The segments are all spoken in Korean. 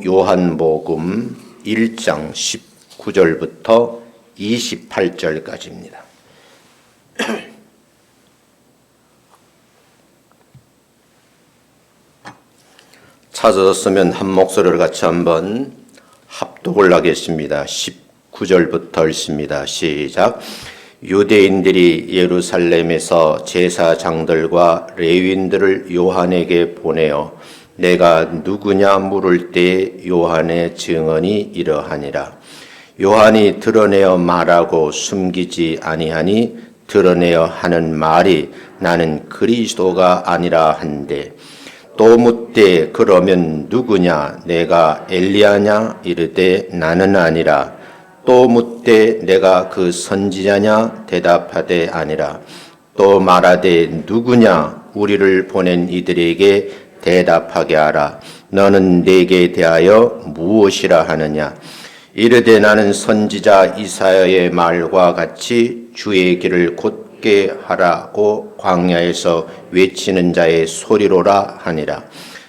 요한복음 1장 19절부터 28절까지입니다. 찾았으면 한 목소리를 같이 한번 합독을 하겠습니다. 19절부터 읽습니다. 시작. 유대인들이 예루살렘에서 제사장들과 레위인들을 요한에게 보내어 내가 누구냐 물을 때 요한의 증언이 이러하니라. 요한이 드러내어 말하고 숨기지 아니하니 드러내어 하는 말이 나는 그리스도가 아니라 한데, 또 묻되 그러면 누구냐 내가 엘리야냐 이르되 나는 아니라, 또 묻되 내가 그 선지자냐 대답하되 아니라, 또 말하되 누구냐 우리를 보낸 이들에게 대답하게 하라. 너는 내게 대하여 무엇이라 하느냐. 이르되 나는 선지자 이사야의 말과 같이 주의 길을 곧게 하라고 광야에서 외치는 자의 소리로라 하니라.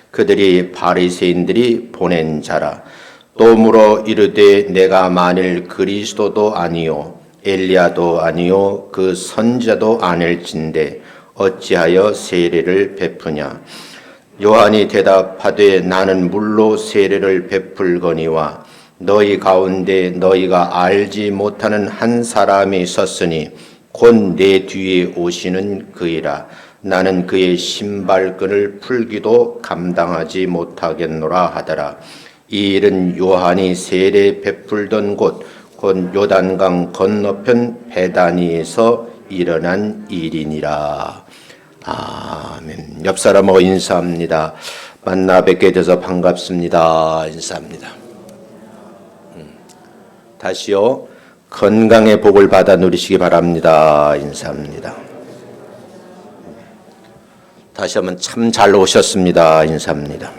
그들이 바리새인들이 보낸 자라. 또 물어 이르되 내가 만일 그리스도도 아니요 엘리야도 아니요 그 선지자도 아닐진대 어찌하여 세례를 베푸냐. 요한이 대답하되 나는 물로 세례를 베풀거니와 너희 가운데 너희가 알지 못하는 한 사람이 섰으니 곧 내 뒤에 오시는 그이라. 나는 그의 신발끈을 풀기도 감당하지 못하겠노라 하더라. 이 일은 요한이 세례 베풀던 곧 요단강 건너편 베다니에서 일어난 일이니라. 아멘. 옆 사람하고 인사합니다. 만나 뵙게 돼서 반갑습니다. 인사합니다. 다시요. 건강의 복을 받아 누리시기 바랍니다. 인사합니다. 다시 한번 참 잘 오셨습니다. 인사합니다.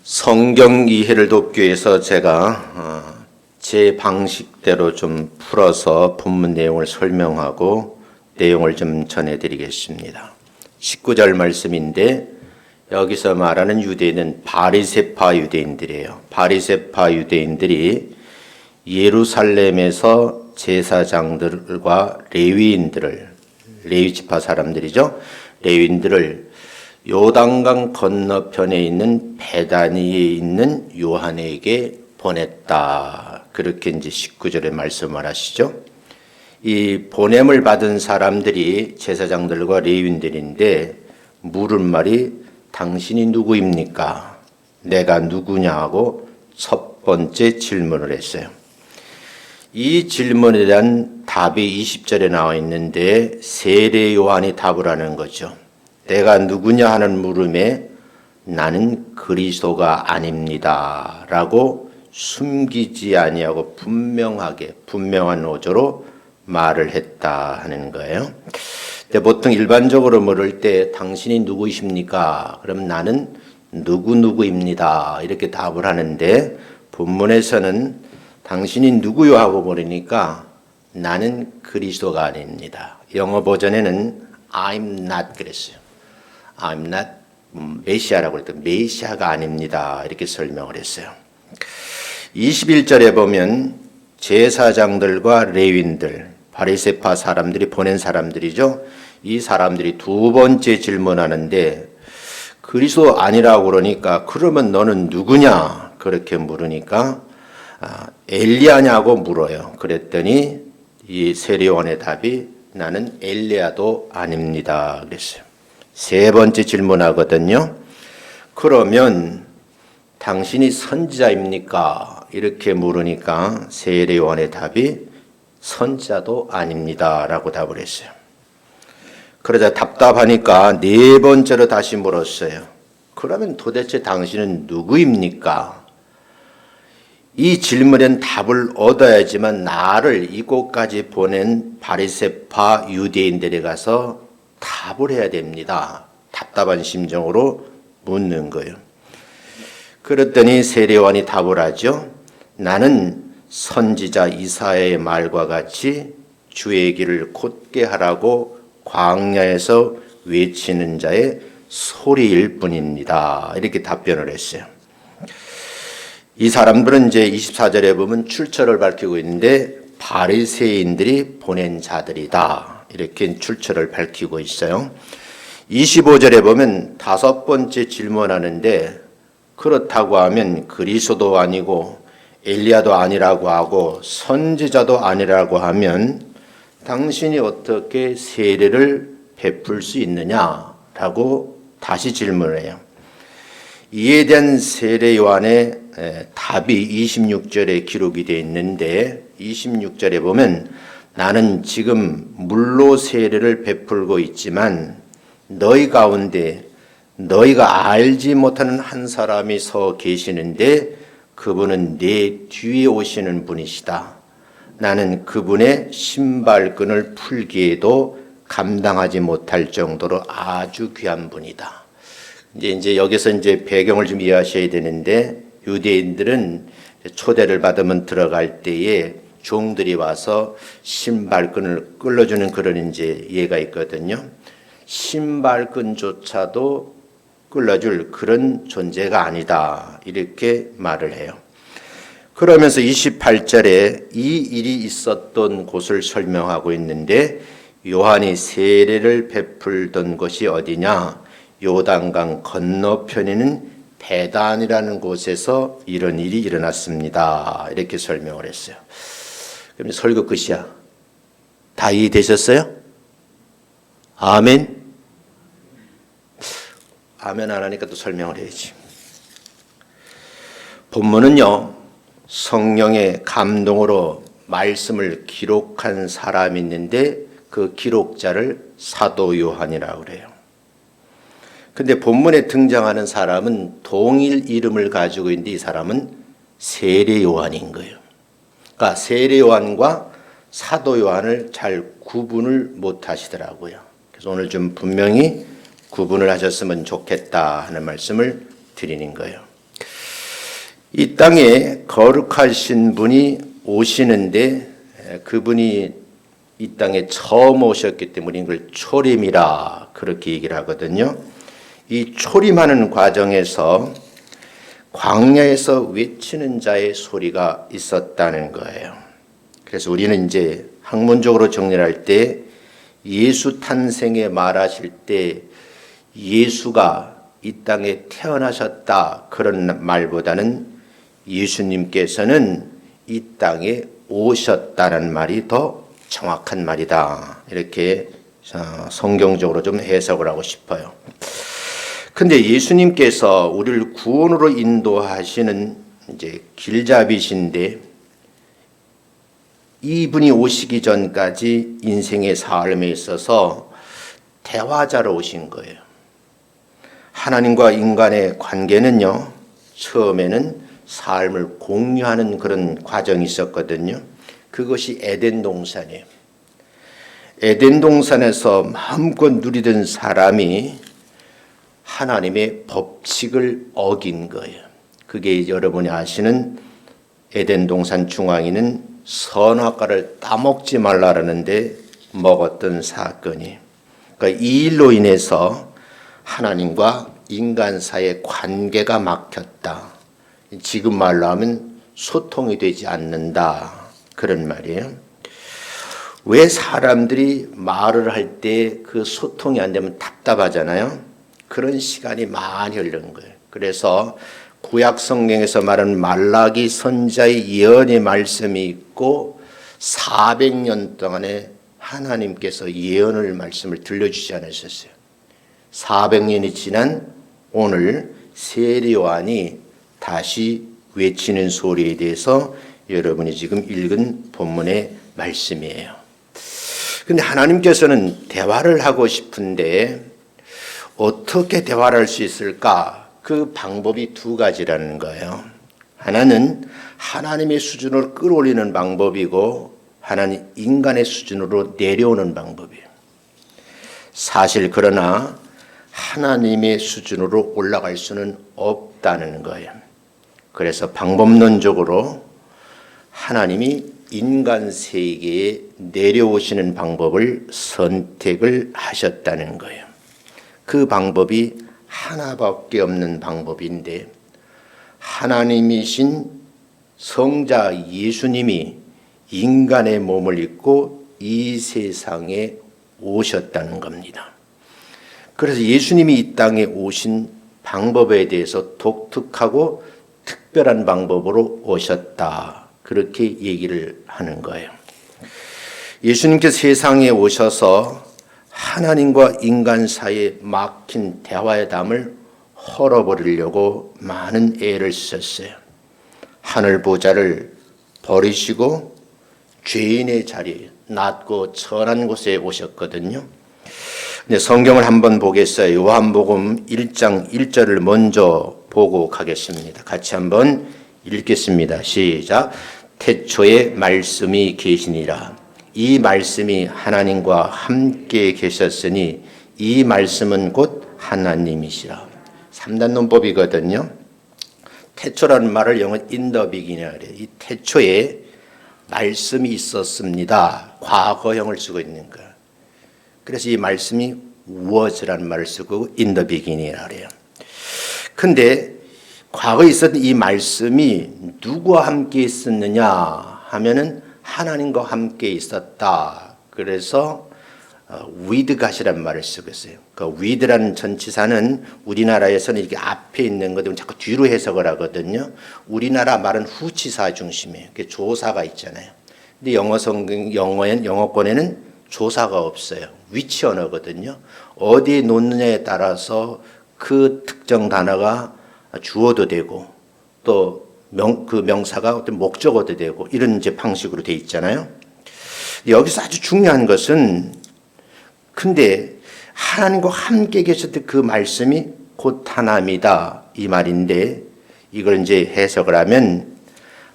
성경 이해를 돕기 위해서 제가 제 방식대로 좀 풀어서 본문 내용을 설명하고 내용을 좀 전해드리겠습니다. 19절 말씀인데 여기서 말하는 유대인은 바리새파 유대인들이에요. 바리새파 유대인들이 예루살렘에서 제사장들과 레위 지파 사람들이죠. 레위인들을 요단강 건너편에 있는 베다니에 있는 요한에게 보냈다. 그렇게 이제 19절에 말씀을 하시죠. 이 보냄을 받은 사람들이 제사장들과 레위인들인데 물은 말이 당신이 누구입니까? 내가 누구냐 고 첫 번째 질문을 했어요. 이 질문에 대한 답이 20절에 나와 있는데 세례 요한이 답을 하는 거죠. 내가 누구냐 하는 물음에 나는 그리스도가 아닙니다 라고 숨기지 아니하고 분명한 어조로 말을 했다 하는 거예요. 근데 보통 일반적으로 물을 때 당신이 누구이십니까? 그럼 나는 누구입니다 이렇게 답을 하는데 본문에서는 당신이 누구요 하고 물으니까 나는 그리스도가 아닙니다. 영어 버전에는 I'm not 그랬어요. I'm not 메시아라고 그랬더니 메시아가 아닙니다 이렇게 설명을 했어요. 21절에 보면 제사장들과 레위인들 바리새파 사람들이 보낸 사람들이죠. 이 사람들이 두 번째 질문하는데 그리스도 아니라고 그러니까 그러면 너는 누구냐 그렇게 물으니까 엘리야냐고 물어요. 그랬더니 이 세례요한의 답이 나는 엘리야도 아닙니다 그랬어요. 세 번째 질문하거든요. 그러면 당신이 선지자입니까? 이렇게 물으니까 세례요한의 답이 선지자도 아닙니다 라고 답을 했어요. 그러자 답답하니까 네 번째로 다시 물었어요. 그러면 도대체 당신은 누구입니까? 이 질문엔 답을 얻어야지만 나를 이곳까지 보낸 바리새파 유대인들에 가서 답을 해야 됩니다. 답답한 심정으로 묻는 거예요. 그랬더니 세례요한이 답을 하죠. 나는 선지자 이사야의 말과 같이 주의 길을 곧게 하라고 광야에서 외치는 자의 소리일 뿐입니다. 이렇게 답변을 했어요. 이 사람들은 이제 24절에 보면 출처를 밝히고 있는데 바리새인들이 보낸 자들이다. 이렇게 출처를 밝히고 있어요. 25절에 보면 다섯 번째 질문하는데 그렇다고 하면 그리스도도 아니고 엘리야도 아니라고 하고 선지자도 아니라고 하면 당신이 어떻게 세례를 베풀 수 있느냐라고 다시 질문을 해요. 이에 대한 세례 요한의 답이 26절에 기록이 되어 있는데 26절에 보면 나는 지금 물로 세례를 베풀고 있지만 너희 가운데 너희가 알지 못하는 한 사람이 서 계시는데 그분은 내 뒤에 오시는 분이시다. 나는 그분의 신발끈을 풀기에도 감당하지 못할 정도로 아주 귀한 분이다. 이제 여기서 이제 배경을 좀 이해하셔야 되는데 유대인들은 초대를 받으면 들어갈 때에 종들이 와서 신발끈을 끌어주는 그런 이제 예가 있거든요. 신발끈조차도 끌어줄 그런 존재가 아니다. 이렇게 말을 해요. 그러면서 28절에 이 일이 있었던 곳을 설명하고 있는데 요한이 세례를 베풀던 곳이 어디냐? 요단강 건너편에 있는 베단이라는 곳에서 이런 일이 일어났습니다. 이렇게 설명을 했어요. 그럼 설교 끝이야. 다 이해되셨어요? 아멘? 아멘 안 하니까 또 설명을 해야지. 본문은요, 성령의 감동으로 말씀을 기록한 사람이 있는데 그 기록자를 사도 요한이라고 그래요. 근데 본문에 등장하는 사람은 동일 이름을 가지고 있는데 이 사람은 세례 요한인 거예요. 그러니까 세례 요한과 사도 요한을 잘 구분을 못 하시더라고요. 그래서 오늘 좀 분명히 구분을 하셨으면 좋겠다 하는 말씀을 드리는 거예요. 이 땅에 거룩하신 분이 오시는데 그분이 이 땅에 처음 오셨기 때문에 이걸 초림이라 그렇게 얘기를 하거든요. 이 초림하는 과정에서 광야에서 외치는 자의 소리가 있었다는 거예요. 그래서 우리는 이제 학문적으로 정리할 때 예수 탄생에 말하실 때 예수가 이 땅에 태어나셨다 그런 말보다는 예수님께서는 이 땅에 오셨다는 말이 더 정확한 말이다. 이렇게 성경적으로 좀 해석을 하고 싶어요. 근데 예수님께서 우리를 구원으로 인도하시는 이제 길잡이신데 이분이 오시기 전까지 인생의 삶에 있어서 대화자로 오신 거예요. 하나님과 인간의 관계는요, 처음에는 삶을 공유하는 그런 과정이 있었거든요. 그것이 에덴 동산이에요. 에덴 동산에서 마음껏 누리던 사람이 하나님의 법칙을 어긴 거예요. 그게 여러분이 아시는 에덴 동산 중앙에 있는 선악과를 따먹지 말라라는데 먹었던 사건이. 그러니까 이 일로 인해서 하나님과 인간 사이의 관계가 막혔다. 지금 말로 하면 소통이 되지 않는다. 그런 말이에요. 왜 사람들이 말을 할 때 그 소통이 안 되면 답답하잖아요. 그런 시간이 많이 흐른 거예요. 그래서 구약 성경에서 말하는 말라기 선지자의 예언의 말씀이 있고 400년 동안에 하나님께서 예언을 말씀을 들려주지 않으셨어요. 400년이 지난 오늘 세례 요한이 다시 외치는 소리에 대해서 여러분이 지금 읽은 본문의 말씀이에요. 근데 하나님께서는 대화를 하고 싶은데 어떻게 대화를 할 수 있을까? 그 방법이 두 가지라는 거예요. 하나는 하나님의 수준으로 끌어올리는 방법이고 하나는 인간의 수준으로 내려오는 방법이에요. 사실 그러나 하나님의 수준으로 올라갈 수는 없다는 거예요. 그래서 방법론적으로 하나님이 인간 세계에 내려오시는 방법을 선택을 하셨다는 거예요. 그 방법이 하나밖에 없는 방법인데 하나님이신 성자 예수님이 인간의 몸을 입고 이 세상에 오셨다는 겁니다. 그래서 예수님이 이 땅에 오신 방법에 대해서 독특하고 특별한 방법으로 오셨다. 그렇게 얘기를 하는 거예요. 예수님께서 세상에 오셔서 하나님과 인간 사이에 막힌 대화의 담을 헐어버리려고 많은 애를 쓰셨어요. 하늘 보좌를 버리시고 죄인의 자리에 낮고 천한 곳에 오셨거든요. 근데 성경을 한번 보겠어요. 요한복음 1장 1절을 먼저 보고 가겠습니다. 같이 한번 읽겠습니다. 시작. 태초에 말씀이 계시니라. 이 말씀이 하나님과 함께 계셨으니 이 말씀은 곧 하나님이시라. 3단 논법이거든요. 태초라는 말을 영어 in the beginning이라 그래요. 이 태초에 말씀이 있었습니다. 과거형을 쓰고 있는 거예요. 그래서 이 말씀이 was라는 말을 쓰고 in the beginning이라 그래요. 근데 과거에 있었던 이 말씀이 누구와 함께 있었느냐 하면은 하나님과 함께 있었다. 그래서 with God이라는 말을 쓰고 있어요. 그 with라는 전치사는 우리나라에서는 이렇게 앞에 있는 것들 자꾸 뒤로 해석을 하거든요. 우리나라 말은 후치사 중심이에요. 조사가 있잖아요. 근데 영어권에는 조사가 없어요. 위치 언어거든요. 어디에 놓느냐에 따라서 그 특정 단어가 주어도 되고 또 그 명사가 어떤 목적어도 되고 이런 이제 방식으로 돼 있잖아요. 여기서 아주 중요한 것은 근데 하나님과 함께 계셨던 그 말씀이 곧 하나님이다 이 말인데 이걸 이제 해석을 하면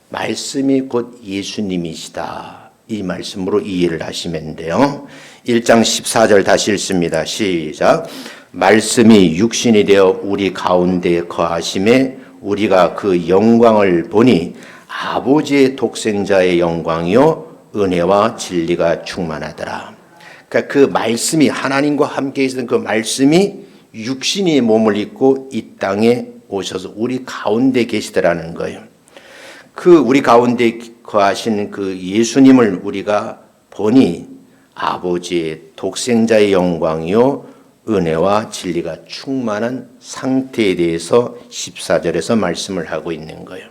말씀이 곧 예수님이시다 이 말씀으로 이해를 하시면 돼요. 1장 14절 다시 읽습니다. 시작. 말씀이 육신이 되어 우리 가운데 거하심에 우리가 그 영광을 보니 아버지의 독생자의 영광이요 은혜와 진리가 충만하더라. 그러니까 그 말씀이 하나님과 함께 있었던 그 말씀이 육신의 몸을 입고 이 땅에 오셔서 우리 가운데 계시더라는 거예요. 그 우리 가운데 거하신 그 예수님을 우리가 보니 아버지의 독생자의 영광이요 은혜와 진리가 충만한 상태에 대해서 14절에서 말씀을 하고 있는 거예요.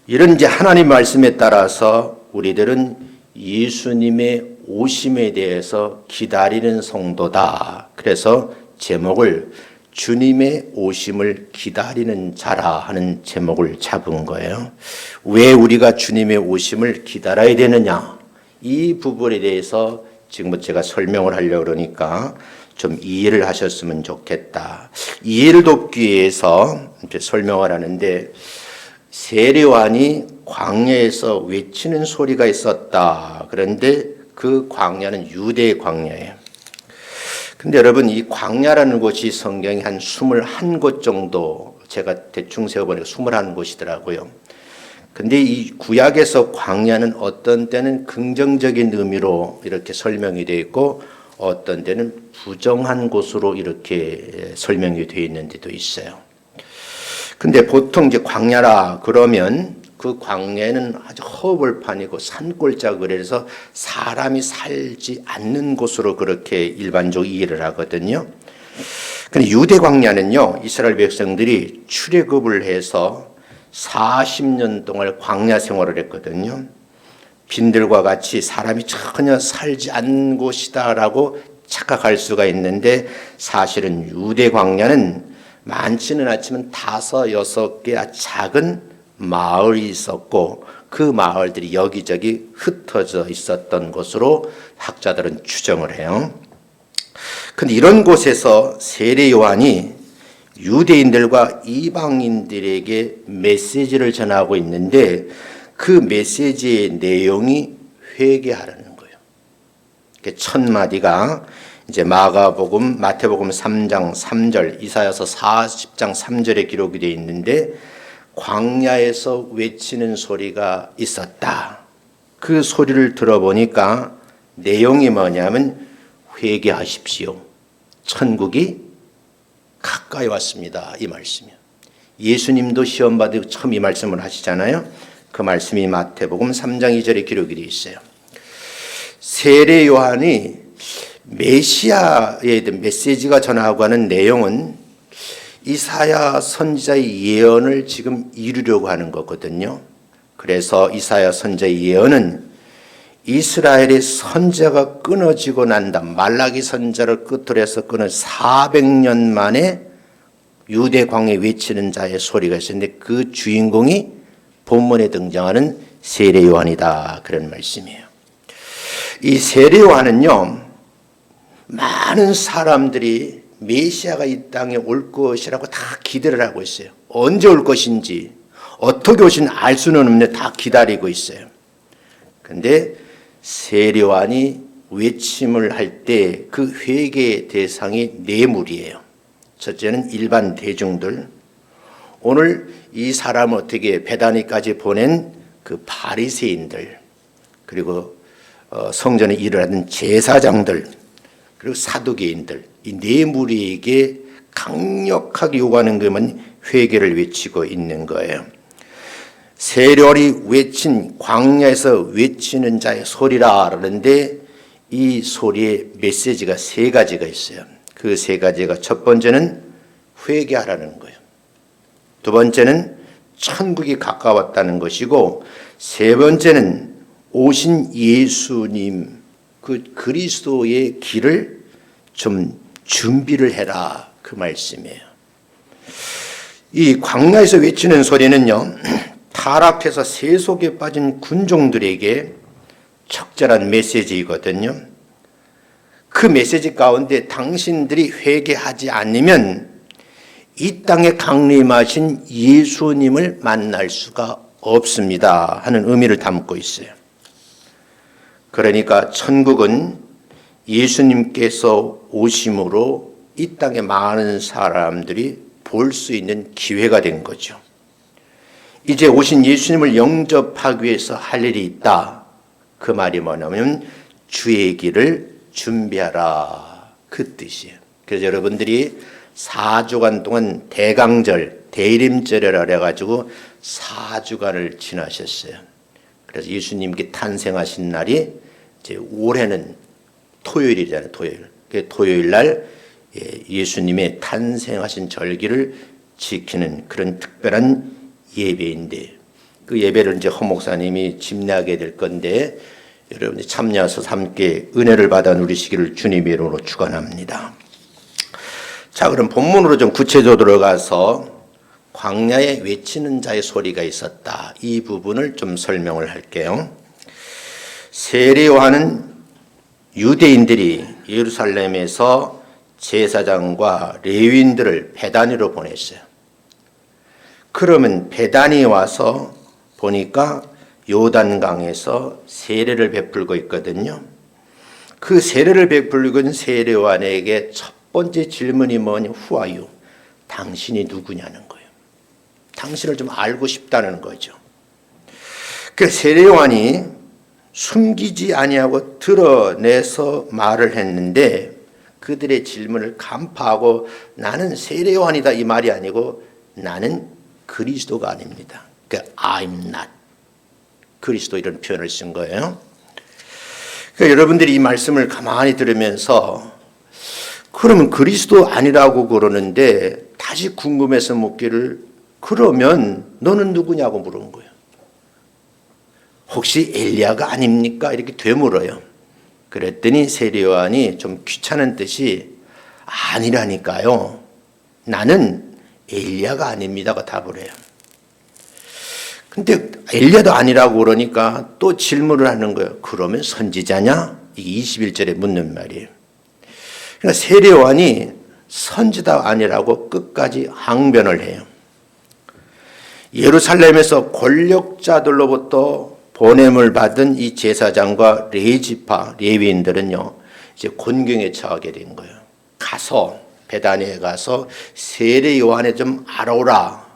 이런 이제 하나님 말씀에 따라서 우리들은 예수님의 오심에 대해서 기다리는 성도다. 그래서 제목을 주님의 오심을 기다리는 자라 하는 제목을 잡은 거예요. 왜 우리가 주님의 오심을 기다려야 되느냐? 이 부분에 대해서 지금 제가 설명을 하려고 그러니까 좀 이해를 하셨으면 좋겠다. 이해를 돕기 위해서 이제 설명을 하는데 세례요한이 광야에서 외치는 소리가 있었다. 그런데 그 광야는 유대의 광야예요. 근데 여러분 이 광야라는 곳이 성경에 한 21곳 정도 제가 대충 세어보니까 21곳이더라고요. 근데 이 구약에서 광야는 어떤 때는 긍정적인 의미로 이렇게 설명이 되어 있고 어떤 때는 부정한 곳으로 이렇게 설명이 되어 있는 데도 있어요. 근데 보통 이제 광야라 그러면 그 광야는 아주 허벌판이고 산골짜기로 해서 사람이 살지 않는 곳으로 그렇게 일반적으로 이해를 하거든요. 근데 유대 광야는요, 이스라엘 백성들이 출애굽을 해서 40년 동안 광야 생활을 했거든요. 빈들과 같이 사람이 전혀 살지 않는 곳이다라고 착각할 수가 있는데 사실은 유대 광야는 많지는 않지만 5, 6개 작은 마을이 있었고 그 마을들이 여기저기 흩어져 있었던 곳으로 학자들은 추정을 해요. 근데 이런 곳에서 세례 요한이 유대인들과 이방인들에게 메시지를 전하고 있는데 그 메시지의 내용이 회개하라는 거예요. 첫 마디가 이제 마가복음, 마태복음 3장 3절, 이사야서 40장 3절에 기록이 되어 있는데 광야에서 외치는 소리가 있었다. 그 소리를 들어보니까 내용이 뭐냐면 회개하십시오. 천국이 가까이 왔습니다. 이 말씀이요. 예수님도 시험 받으고 처음 이 말씀을 하시잖아요. 그 말씀이 마태복음 3장 2절에 기록이 되어 있어요. 세례 요한이 메시아에 대한 메시지가 전하고 하는 내용은 이사야 선지자의 예언을 지금 이루려고 하는 거거든요. 그래서 이사야 선지자의 예언은 이스라엘의 선지자가 끊어지고 난 다음 말라기 선지자를 끝으로 해서 끊어 400년 만에 유대 광야에 외치는 자의 소리가 있었는데 그 주인공이 본문에 등장하는 세례 요한이다. 그런 말씀이에요. 이 세례 요한은요, 많은 사람들이 메시아가 이 땅에 올 것이라고 다 기대를 하고 있어요. 언제 올 것인지 어떻게 오신지 알 수는 없는데 다 기다리고 있어요. 그런데 세례 요한이 외침을 할 때 그 회개의 대상이 네 무리예요. 첫째는 일반 대중들. 오늘 이 사람을 어떻게 베다니까지 보낸 그 바리새인들, 그리고 성전에 일을 하는 제사장들, 그리고 사두개인들, 이 네 무리에게 강력하게 요구하는 것만 회개를 외치고 있는 거예요. 세례요한이 외친 광야에서 외치는 자의 소리라 그러는데 이 소리의 메시지가 세 가지가 있어요. 그 세 가지가 첫 번째는 회개하라는 거예요. 두 번째는 천국이 가까웠다는 것이고 세 번째는 오신 예수님 그 그리스도의 길을 좀 준비를 해라 그 말씀이에요. 이 광야에서 외치는 소리는요, 타락해서 세속에 빠진 군종들에게 적절한 메시지이거든요. 그 메시지 가운데 당신들이 회개하지 않으면 이 땅에 강림하신 예수님을 만날 수가 없습니다 하는 의미를 담고 있어요. 그러니까 천국은 예수님께서 오심으로 이 땅에 많은 사람들이 볼 수 있는 기회가 된 거죠. 이제 오신 예수님을 영접하기 위해서 할 일이 있다. 그 말이 뭐냐면 주의 길을 준비하라 그 뜻이에요. 그래서 여러분들이 4주간 동안 대강절, 대림절이라 그래가지고 4주간을 지나셨어요. 그래서 예수님께 탄생하신 날이 이제 올해는 토요일이잖아요. 토요일. 토요일 날 예수님의 탄생하신 절기를 지키는 그런 특별한 예배인데 그 예배를 이제 허 목사님이 집례하게 될 건데 여러분이 참여하셔서 함께 은혜를 받아 누리시기를 주님의 이름으로 축원합니다. 자, 그럼 본문으로 좀 구체적으로 들어가서 광야에 외치는 자의 소리가 있었다. 이 부분을 좀 설명을 할게요. 세례 요한은 유대인들이 예루살렘에서 제사장과 레위인들을 베다니로 보냈어요. 그러면 베다니 와서 보니까 요단강에서 세례를 베풀고 있거든요. 그 세례를 베풀고 있는 세례 요한에게 첫 번째 질문이 뭐냐? Who are you? 당신이 누구냐는 거예요. 당신을 좀 알고 싶다는 거죠. 그 세례 요한이 숨기지 아니하고 드러내서 말을 했는데 그들의 질문을 간파하고 나는 세례 요한이다 이 말이 아니고 나는 그리스도가 아닙니다. 그러니까 I'm not 그리스도 이런 표현을 쓴 거예요. 그러니까 여러분들이 이 말씀을 가만히 들으면서 그러면 그리스도 아니라고 그러는데 다시 궁금해서 묻기를 그러면 너는 누구냐고 물은 거예요. 혹시 엘리야가 아닙니까? 이렇게 되물어요. 그랬더니 세례 요한이 좀 귀찮은 듯이 아니라니까요. 나는 엘리야가 아닙니다가 답을 해요. 근데 엘리야도 아니라고 그러니까 또 질문을 하는 거예요. 그러면 선지자냐? 이게 21절에 묻는 말이에요. 그러니까 세례 요한이 선지자 아니라고 끝까지 항변을 해요. 예루살렘에서 권력자들로부터 보냄을 받은 이 제사장과 레위지파 레위인들은요 이제 곤경에 처하게 된 거예요. 가서 베다니에 가서 세례 요한에 좀 알아오라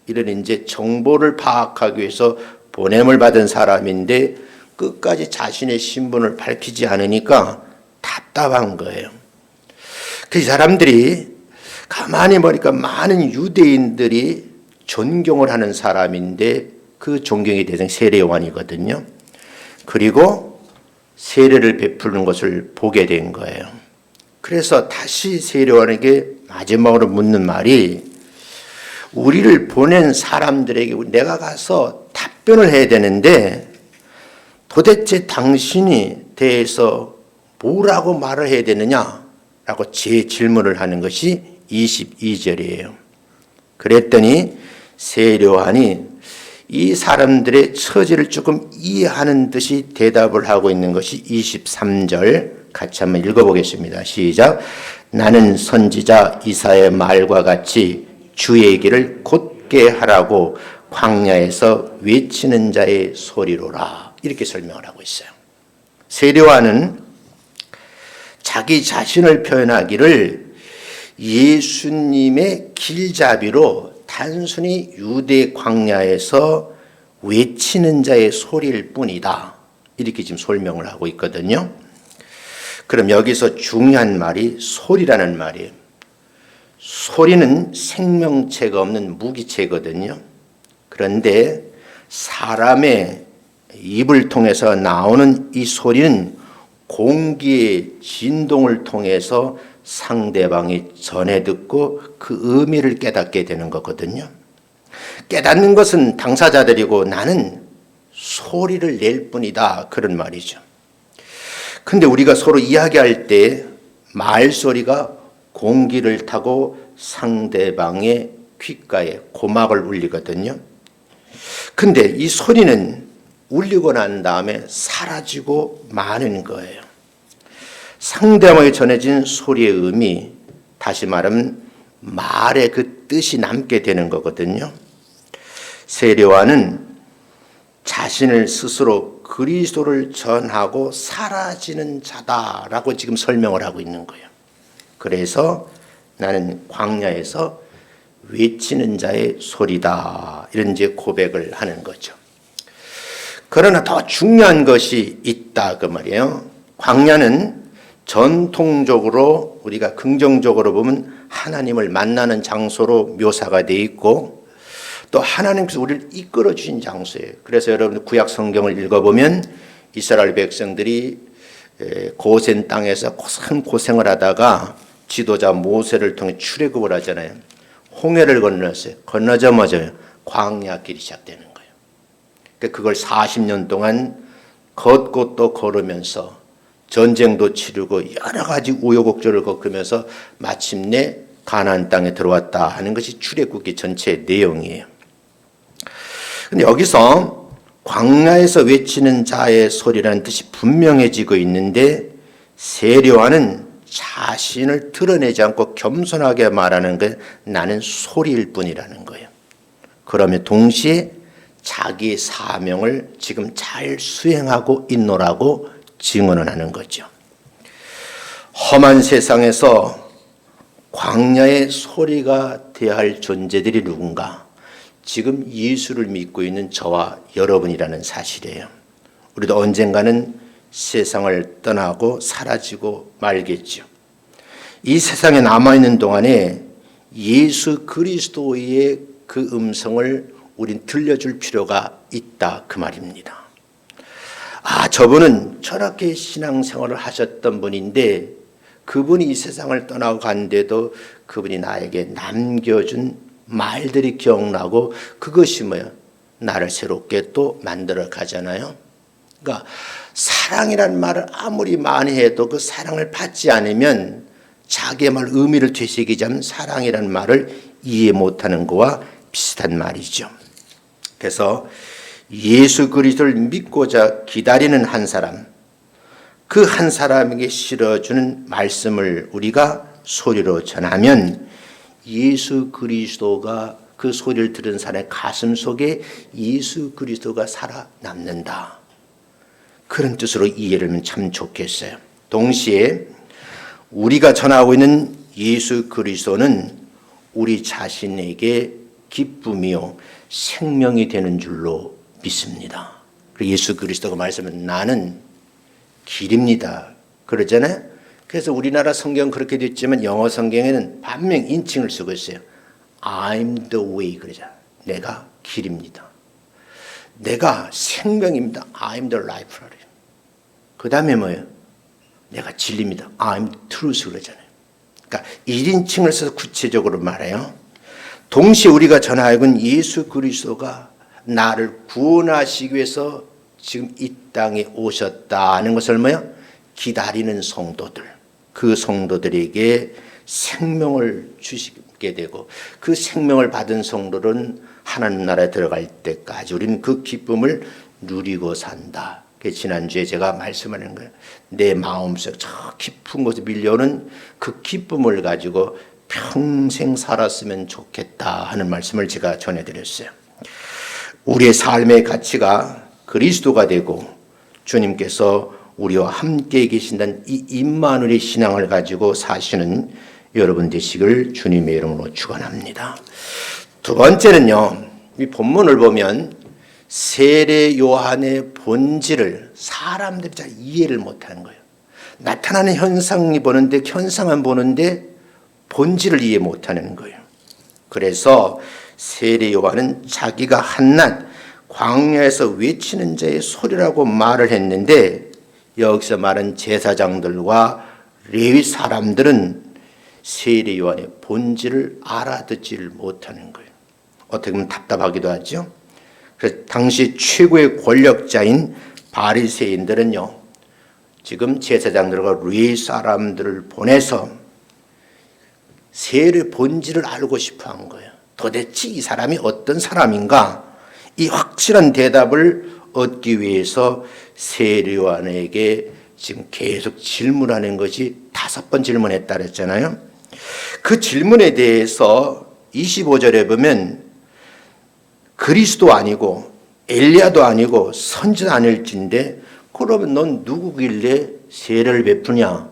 이런 이제 정보를 파악하기 위해서 보냄을 받은 사람인데 끝까지 자신의 신분을 밝히지 않으니까 답답한 거예요. 그 사람들이 가만히 보니까 많은 유대인들이 존경을 하는 사람인데 그 존경의 대상 세례 요한이거든요. 그리고 세례를 베푸는 것을 보게 된 거예요. 그래서 다시 세례 요한에게 마지막으로 묻는 말이 우리를 보낸 사람들에게 내가 가서 답변을 해야 되는데 도대체 당신이 대해서 뭐라고 말을 해야 되느냐라고 재질문을 하는 것이 22절이에요. 그랬더니 세례 요한이 이 사람들의 처지를 조금 이해하는 듯이 대답을 하고 있는 것이 23절 같이 한번 읽어보겠습니다. 시작. 나는 선지자 이사야의 말과 같이 주의 길을 곧게 하라고 광야에서 외치는 자의 소리로라. 이렇게 설명을 하고 있어요. 세례 요한은 자기 자신을 표현하기를 예수님의 길잡이로 단순히 유대 광야에서 외치는 자의 소리일 뿐이다. 이렇게 지금 설명을 하고 있거든요. 그럼 여기서 중요한 말이 소리라는 말이에요. 소리는 생명체가 없는 무기체거든요. 그런데 사람의 입을 통해서 나오는 이 소리는 공기의 진동을 통해서 상대방이 전해 듣고 그 의미를 깨닫게 되는 거거든요. 깨닫는 것은 당사자들이고 나는 소리를 낼 뿐이다. 그런 말이죠. 근데 우리가 서로 이야기할 때 말소리가 공기를 타고 상대방의 귓가에 고막을 울리거든요. 근데 이 소리는 울리고 난 다음에 사라지고 마는 거예요. 상대방에게 전해진 소리의 의미, 다시 말하면 말의 그 뜻이 남게 되는 거거든요. 세례 요한은 자신을 스스로 그리스도를 전하고 사라지는 자다라고 지금 설명을 하고 있는 거예요. 그래서 나는 광야에서 외치는 자의 소리다. 이런 이제 고백을 하는 거죠. 그러나 더 중요한 것이 있다. 그 말이에요. 광야는 전통적으로 우리가 긍정적으로 보면 하나님을 만나는 장소로 묘사가 되어 있고 또 하나님께서 우리를 이끌어 주신 장소예요. 그래서 여러분 구약 성경을 읽어보면 이스라엘 백성들이 고센 땅에서 큰 고생을 하다가 지도자 모세를 통해 출애굽을 하잖아요. 홍해를 건넜어요. 건너자마자 광야 길이 시작되는 거예요. 그걸 40년 동안 걷고 또 걸으면서 전쟁도 치르고 여러 가지 우여곡절을 겪으면서 마침내 가나안 땅에 들어왔다 하는 것이 출애굽기 전체의 내용이에요. 근데 여기서 광야에서 외치는 자의 소리라는 뜻이 분명해지고 있는데 세례 요한은 자신을 드러내지 않고 겸손하게 말하는 게 나는 소리일 뿐이라는 거예요. 그러면 동시에 자기 사명을 지금 잘 수행하고 있노라고 증언을 하는 거죠. 험한 세상에서 광야의 소리가 되어야 할 존재들이 누군가? 지금 예수를 믿고 있는 저와 여러분이라는 사실이에요. 우리도 언젠가는 세상을 떠나고 사라지고 말겠죠. 이 세상에 남아있는 동안에 예수 그리스도의 그 음성을 우린 들려줄 필요가 있다 그 말입니다. 저분은 저렇게 신앙생활을 하셨던 분인데 그분이 이 세상을 떠나고 간데도 그분이 나에게 남겨준 말들이 기억나고 그것이 뭐예요? 나를 새롭게 또 만들어 가잖아요. 그러니까 사랑이라는 말을 아무리 많이 해도 그 사랑을 받지 않으면 자기의 말 의미를 되새기자면 사랑이라는 말을 이해 못하는 거와 비슷한 말이죠. 그래서 예수 그리스도를 믿고자 기다리는 한 사람, 그 한 사람에게 실어주는 말씀을 우리가 소리로 전하면 예수 그리스도가 그 소리를 들은 사람의 가슴 속에 예수 그리스도가 살아남는다. 그런 뜻으로 이해를 하면 참 좋겠어요. 동시에 우리가 전하고 있는 예수 그리스도는 우리 자신에게 기쁨이요 생명이 되는 줄로 믿습니다. 예수 그리스도가 말씀은 나는 길입니다. 그러잖아요. 그래서 우리나라 성경 그렇게 됐지만 영어 성경에는 반면 인칭을 쓰고 있어요. I'm the way 그러잖아. 내가 길입니다. 내가 생명입니다. I'm the life. 그 다음에 뭐예요? 내가 진리입니다. I'm truth 그러잖아요. 그러니까 1인칭을 써서 구체적으로 말해요. 동시에 우리가 전하여금 예수 그리스도가 나를 구원하시기 위해서 지금 이 땅에 오셨다는 것을 뭐예요? 기다리는 성도들, 그 성도들에게 생명을 주시게 되고 그 생명을 받은 성도들은 하나님 나라에 들어갈 때까지 우리는 그 기쁨을 누리고 산다. 지난주에 제가 말씀하는 거예요. 내 마음속 저 깊은 곳에 밀려오는 그 기쁨을 가지고 평생 살았으면 좋겠다 하는 말씀을 제가 전해드렸어요. 우리의 삶의 가치가 그리스도가 되고 주님께서 우리와 함께 계신다는 이 임마누엘의 신앙을 가지고 사시는 여러분 되시길 주님의 이름으로 축원합니다. 두 번째는요, 이 본문을 보면 세례 요한의 본질을 사람들이 잘 이해를 못하는 거예요. 나타나는 현상이 보는데 현상은 보는데 본질을 이해 못하는 거예요. 그래서 세례 요한은 자기가 한낱 광야에서 외치는 자의 소리라고 말을 했는데 여기서 말한 제사장들과 레위 사람들은 세례 요한의 본질을 알아듣지를 못하는 거예요. 어떻게 보면 답답하기도 하죠. 그래서 당시 최고의 권력자인 바리새인들은요, 지금 제사장들과 레위 사람들을 보내서 세례 본질을 알고 싶어 한 거예요. 도대체 이 사람이 어떤 사람인가? 이 확실한 대답을 얻기 위해서 세례 요한에게 지금 계속 질문하는 것이 5번 질문했다 그랬잖아요. 그 질문에 대해서 25절에 보면 그리스도 아니고 엘리야도 아니고 선지자 아닐진데 그러면 넌 누구길래 세례를 베푸냐?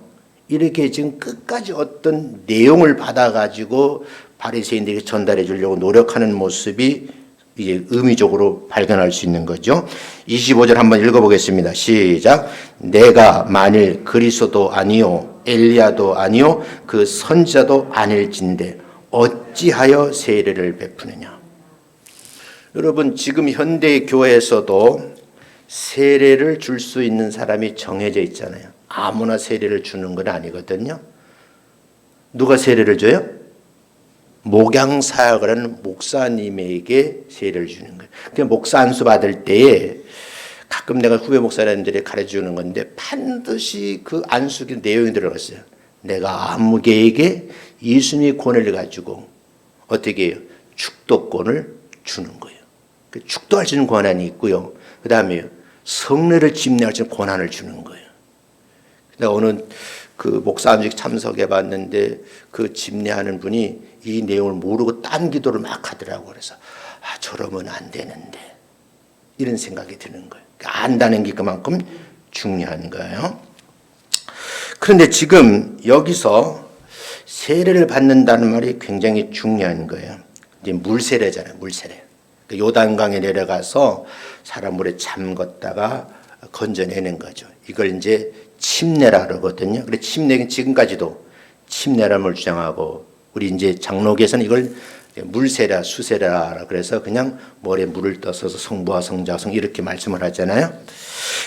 이렇게 지금 끝까지 어떤 내용을 받아가지고 바리새인들에게 전달해 주려고 노력하는 모습이 이게 의미적으로 발견할 수 있는 거죠. 25절 한번 읽어보겠습니다. 시작. 내가 만일 그리스도도 아니요 엘리야도 아니요 그 선지자도 아닐진데 어찌하여 세례를 베푸느냐. 여러분 지금 현대 교회에서도 세례를 줄 수 있는 사람이 정해져 있잖아요. 아무나 세례를 주는 건 아니거든요. 누가 세례를 줘요? 목양사역을 하는 목사님에게 세례를 주는 거예요. 그냥 목사 안수 받을 때에 가끔 내가 후배 목사님들이 가르쳐주는 건데 반드시 그 안수의 내용이 들어갔어요. 내가 아무개에게 예수님의 권한을 가지고 어떻게 해요? 축도권을 주는 거예요. 축도할 수 있는 권한이 있고요. 그 다음에 성례를 집례할 수 있는 권한을 주는 거예요. 내가 어느 그 목사 안식 참석해 봤는데 그 집례하는 분이 이 내용을 모르고 딴 기도를 막 하더라고. 그래서 저러면 안 되는데 이런 생각이 드는 거예요. 그러니까 안다는 게 그만큼 중요한 거예요. 그런데 지금 여기서 세례를 받는다는 말이 굉장히 중요한 거예요. 이제 물세례잖아요. 물세례. 요단강에 내려가서 사람 물에 잠궜다가 건져내는 거죠. 이걸 이제 침례라 그러거든요. 그래 침례는 지금까지도 침례람을 주장하고 우리 이제 장로교에서는 이걸 물세례, 수세례라 그래서 그냥 머리에 물을 떠서 성부와 성자와 성 이렇게 말씀을 하잖아요.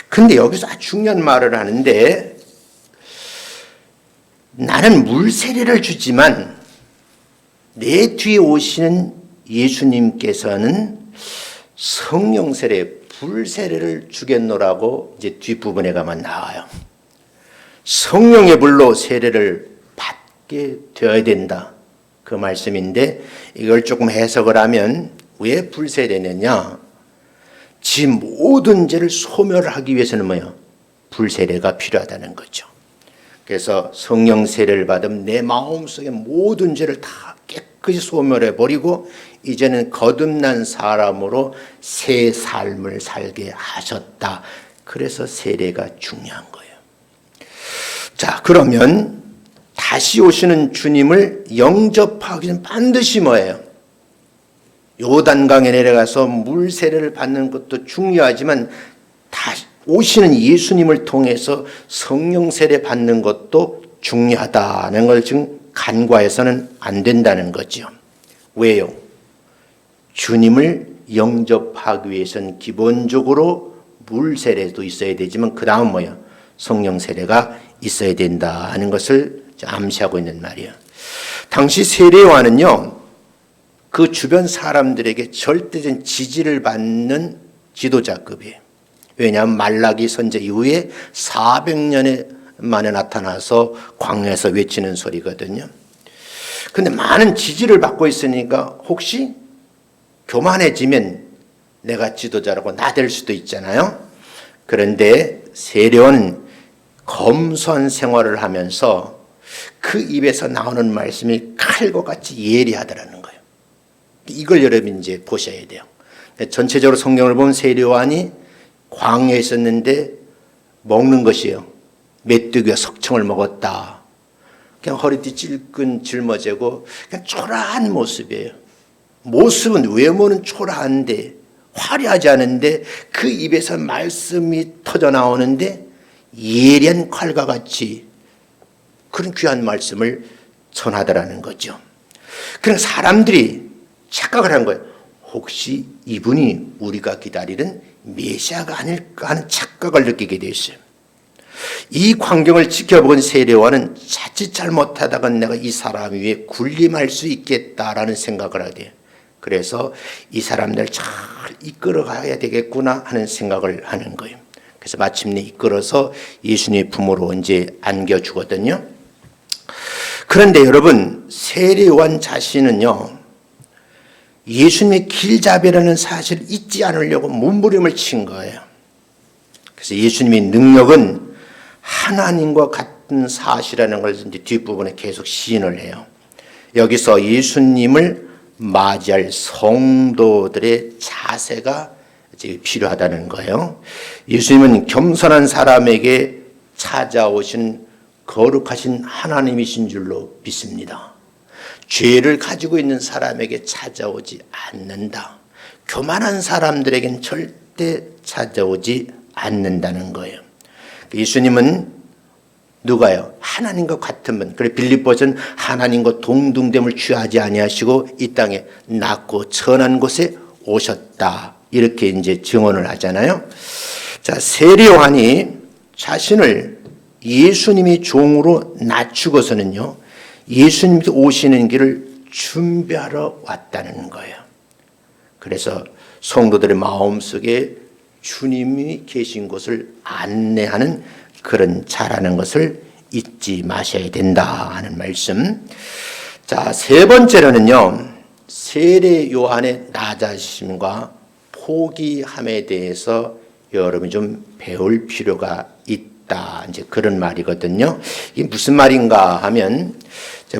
근데 여기서 아주 중요한 말을 하는데 나는 물세례를 주지만 내 뒤에 오시는 예수님께서는 성령 세례, 불세례를 주겠노라고 이제 뒷부분에 가면 나와요. 성령의 불로 세례를 받게 되어야 된다. 그 말씀인데 이걸 조금 해석을 하면 왜 불세례느냐? 지 모든 죄를 소멸하기 위해서는 뭐예요? 불세례가 필요하다는 거죠. 그래서 성령 세례를 받으면 내 마음속의 모든 죄를 다 깨끗이 소멸해 버리고 이제는 거듭난 사람으로 새 삶을 살게 하셨다. 그래서 세례가 중요한 거예요. 자, 그러면 다시 오시는 주님을 영접하기 전에 반드시 뭐예요? 요단강에 내려가서 물세례를 받는 것도 중요하지만 다시 오시는 예수님을 통해서 성령 세례 받는 것도 중요하다는 걸 지금 간과해서는 안 된다는 거죠. 왜요? 주님을 영접하기 위해서는 기본적으로 물 세례도 있어야 되지만 그 다음 뭐야? 성령 세례가 있어야 된다는 것을 암시하고 있는 말이에요. 당시 세례요한은요, 그 주변 사람들에게 절대적인 지지를 받는 지도자급이에요. 왜냐하면 말라기 선제 이후에 400년에 만에 나타나서 광야에서 외치는 소리거든요. 근데 많은 지지를 받고 있으니까 혹시 교만해지면 내가 지도자라고 나댈 수도 있잖아요. 그런데 세례요한은 검소한 생활을 하면서 그 입에서 나오는 말씀이 칼과 같이 예리하더라는 거예요. 이걸 여러분 이제 보셔야 돼요. 전체적으로 성경을 보면 세례요한이 광야에 있었는데 먹는 것이에요. 메뚜기와 석청을 먹었다. 그냥 허리띠 찔끈 짊어지고 그냥 초라한 모습이에요. 모습은 외모는 초라한데 화려하지 않은데 그 입에서 말씀이 터져 나오는데 예리한 칼과 같이 그런 귀한 말씀을 전하더라는 거죠. 그래서 사람들이 착각을 한 거예요. 혹시 이분이 우리가 기다리는 메시아가 아닐까 하는 착각을 느끼게 됐어요. 이 광경을 지켜본 세례요한은 자칫 잘못하다가 내가 이 사람 위에 군림할 수 있겠다라는 생각을 하게 돼요. 그래서 이 사람들을 잘 이끌어가야 되겠구나 하는 생각을 하는 거예요. 그래서 마침내 이끌어서 예수님의 품으로 이제 안겨주거든요. 그런데 여러분, 세례요한 자신은요, 예수님의 길잡이라는 사실을 잊지 않으려고 몸부림을 친 거예요. 그래서 예수님의 능력은 하나님과 같은 사실이라는 걸 이제 뒷부분에 계속 시인을 해요. 여기서 예수님을 맞이할 성도들의 자세가 이제 필요하다는 거예요. 예수님은 겸손한 사람에게 찾아오신 거룩하신 하나님이신 줄로 믿습니다. 죄를 가지고 있는 사람에게 찾아오지 않는다. 교만한 사람들에겐 절대 찾아오지 않는다는 거예요. 예수님은 누가요? 하나님과 같은 분. 그래 빌립보서는 하나님과 동등됨을 취하지 아니하시고 이 땅에 낮고 천한 곳에 오셨다. 이렇게 이제 증언을 하잖아요. 자, 세례요한이 자신을 예수님이 종으로 낮추고서는요, 예수님이 오시는 길을 준비하러 왔다는 거예요. 그래서 성도들의 마음속에 주님이 계신 곳을 안내하는 그런 자라는 것을 잊지 마셔야 된다 하는 말씀. 자, 세 번째로는요, 세례 요한의 낮아심과 포기함에 대해서 여러분이 좀 배울 필요가 있다. 이제 그런 말이거든요. 이게 무슨 말인가 하면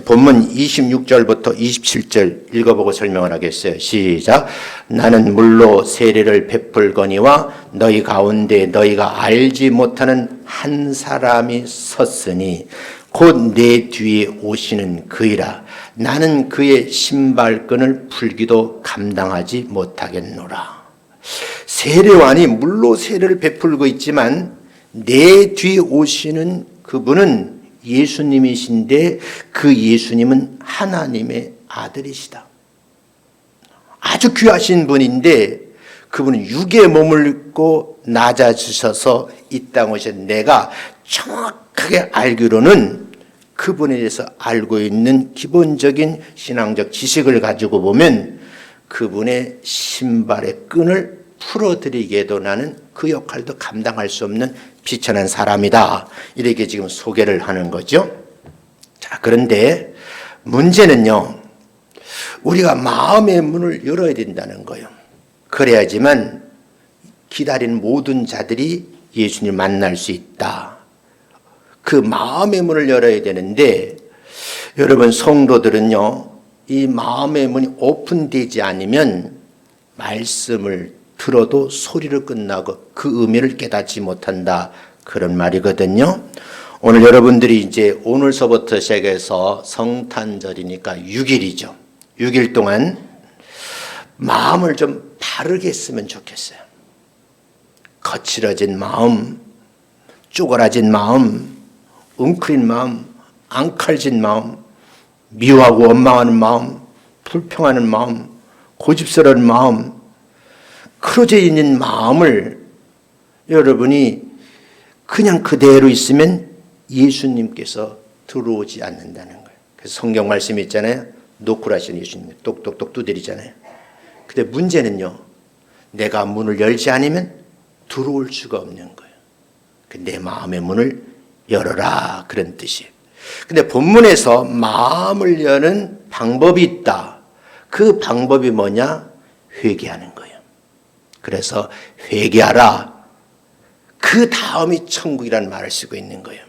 본문 26절부터 27절 읽어보고 설명을 하겠어요. 시작. 나는 물로 세례를 베풀거니와 너희 가운데 너희가 알지 못하는 한 사람이 섰으니 곧 내 뒤에 오시는 그이라. 나는 그의 신발끈을 풀기도 감당하지 못하겠노라. 세례요한이 물로 세례를 베풀고 있지만 내 뒤에 오시는 그분은 예수님이신데 그 예수님은 하나님의 아들이시다. 아주 귀하신 분인데 그분은 육의 몸을 입고 낮아지셔서 이 땅에 오신 내가 정확하게 알기로는 그분에 대해서 알고 있는 기본적인 신앙적 지식을 가지고 보면 그분의 신발의 끈을 풀어드리기에도 나는 그 역할도 감당할 수 없는 비천한 사람이다. 이렇게 지금 소개를 하는 거죠. 자, 그런데 문제는요, 우리가 마음의 문을 열어야 된다는 거예요. 그래야지만 기다리는 모든 자들이 예수님을 만날 수 있다. 그 마음의 문을 열어야 되는데 여러분 성도들은요, 이 마음의 문이 오픈되지 않으면 말씀을 들어도 소리를 끝나고 그 의미를 깨닫지 못한다. 그런 말이거든요. 오늘 여러분들이 이제 오늘서부터 시작해서 성탄절이니까 6일이죠. 6일 동안 마음을 좀 바르게 했으면 좋겠어요. 거칠어진 마음, 쪼그라진 마음, 웅크린 마음 앙칼진 마음, 미워하고 원망하는 마음, 불평하는 마음, 고집스러운 마음, 크러져 있는 마음을 여러분이 그냥 그대로 있으면 예수님께서 들어오지 않는다는 거예요. 그래서 성경 말씀이 있잖아요. 노크라시는 예수님 똑똑똑 두드리잖아요. 근데 문제는요, 내가 문을 열지 않으면 들어올 수가 없는 거예요. 내 마음의 문을 열어라, 그런 뜻이에요. 근데 본문에서 마음을 여는 방법이 있다. 그 방법이 뭐냐? 회개하는 거예요. 그래서 회개하라. 그 다음이 천국이라는 말을 쓰고 있는 거예요.